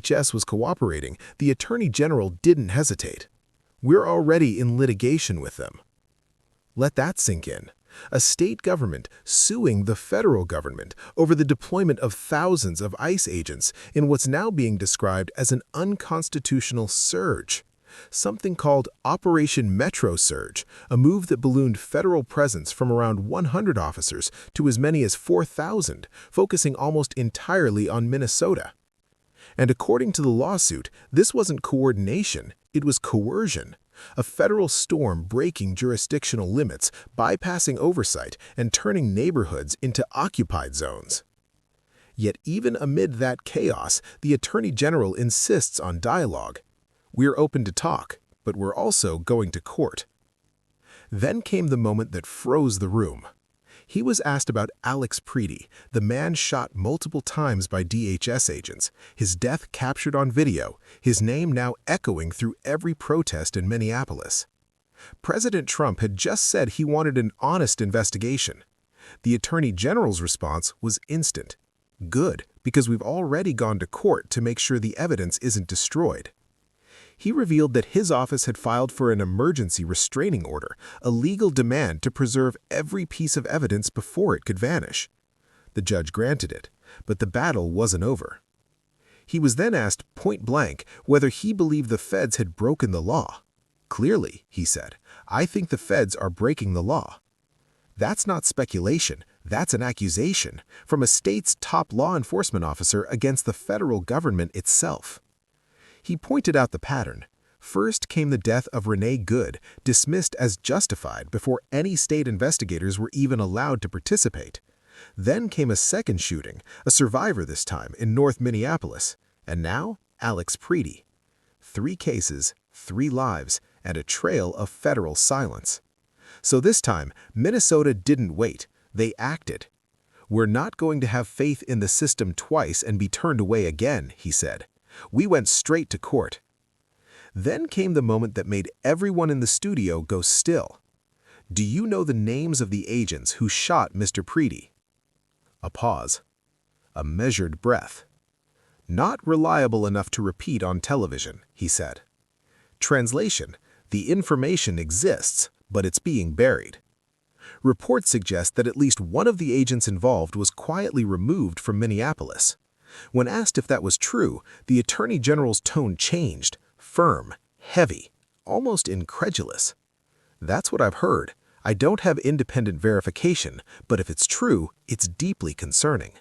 DHS was cooperating, the Attorney General didn't hesitate. We're already in litigation with them. Let that sink in. A state government suing the federal government over the deployment of thousands of ICE agents in what's now being described as an unconstitutional surge. Something called Operation Metro Surge, a move that ballooned federal presence from around 100 officers to as many as 4,000, focusing almost entirely on Minnesota. And according to the lawsuit, this wasn't coordination, it was coercion. A federal storm breaking jurisdictional limits, bypassing oversight, and turning neighborhoods into occupied zones. Yet even amid that chaos, the Attorney General insists on dialogue. We're open to talk, but we're also going to court. Then came the moment that froze the room. He was asked about Alex Preedy, the man shot multiple times by DHS agents, his death captured on video, his name now echoing through every protest in Minneapolis. President Trump had just said he wanted an honest investigation. The Attorney General's response was instant. Good, because we've already gone to court to make sure the evidence isn't destroyed. He revealed that his office had filed for an emergency restraining order, a legal demand to preserve every piece of evidence before it could vanish. The judge granted it, but the battle wasn't over. He was then asked point-blank whether he believed the feds had broken the law. Clearly, he said, I think the feds are breaking the law. That's not speculation, that's an accusation from a state's top law enforcement officer against the federal government itself. He pointed out the pattern. First came the death of Renee Good, dismissed as justified before any state investigators were even allowed to participate. Then came a second shooting, a survivor this time in North Minneapolis. And now, Alex Preedy. 3 cases, 3 lives, and a trail of federal silence. So this time, Minnesota didn't wait. They acted. We're not going to have faith in the system twice and be turned away again, he said. We went straight to court. Then came the moment that made everyone in the studio go still. Do you know the names of the agents who shot Mr. Preedy? A pause. A measured breath. Not reliable enough to repeat on television, he said. Translation: the information exists, but it's being buried. Reports suggest that at least one of the agents involved was quietly removed from Minneapolis. When asked if that was true, the Attorney General's tone changed, firm, heavy, almost incredulous. That's what I've heard. I don't have independent verification, but if it's true, it's deeply concerning.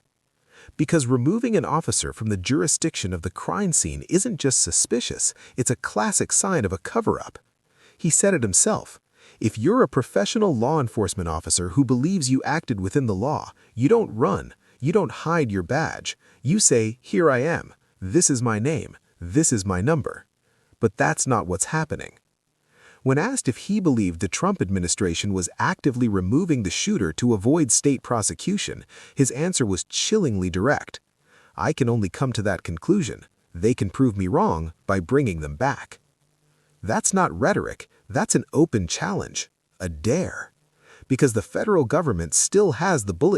Because removing an officer from the jurisdiction of the crime scene isn't just suspicious, it's a classic sign of a cover-up. He said it himself. If you're a professional law enforcement officer who believes you acted within the law, you don't run. You don't hide your badge. You say, here I am. This is my name. This is my number. But that's not what's happening. When asked if he believed the Trump administration was actively removing the shooter to avoid state prosecution, his answer was chillingly direct. I can only come to that conclusion. They can prove me wrong by bringing them back. That's not rhetoric. That's an open challenge. A dare. Because the federal government still has the bullet